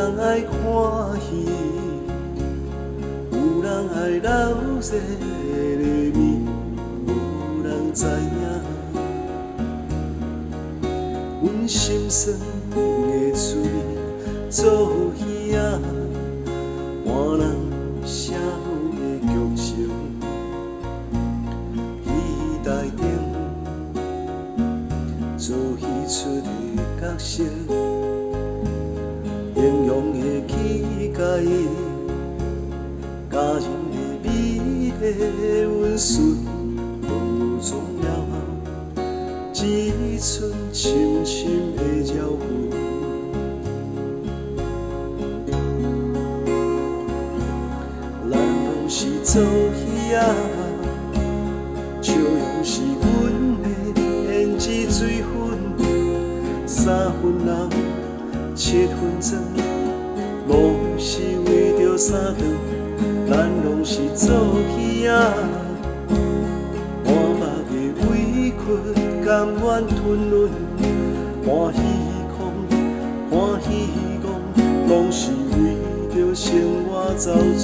人爱欢喜，有人爱流热的面，无人知影。阮心酸的嘴做戏仔，换人社会的剧情，戏台顶做戏出的角色。英勇的气概，家人的美丽温顺，都总了一寸深深的交魂。咱拢是做戏仔，笑容是阮的胭脂水粉，三分人七分装，拢是为着三顿。咱拢是做戏仔，半目的委屈甘愿吞忍，欢喜哭，欢喜讲，拢是为着生活走总。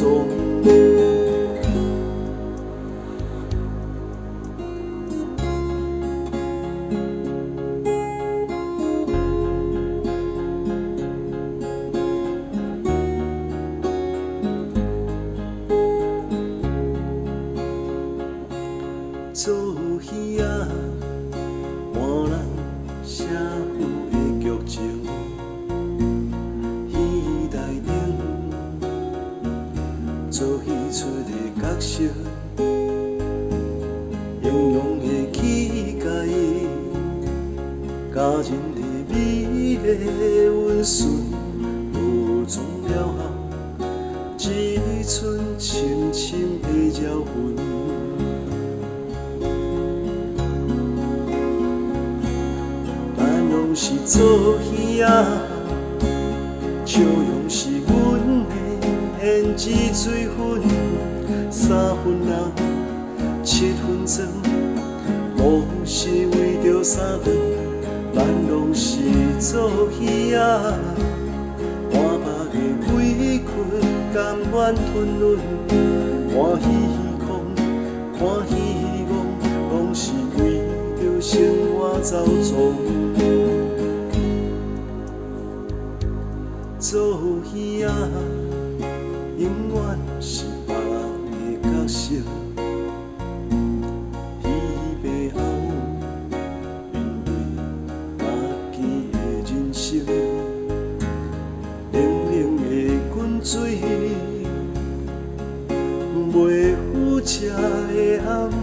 做戏仔，换人社会的剧情，戏台顶做戏出的角色，英勇的气概，家人的美丽温顺，都总了后，一寸深深的交魂。是做戏仔，笑容是阮的胭脂水粉，三分人七分装，无是为着三顿。咱拢是做戏仔，半目的委屈甘愿吞忍，欢喜哭，欢喜讲，拢是为着生活走总。做戏仔，永远是别人的角色。戏背后面对目前的人生，冷冷的滚水，袂赴食的暗。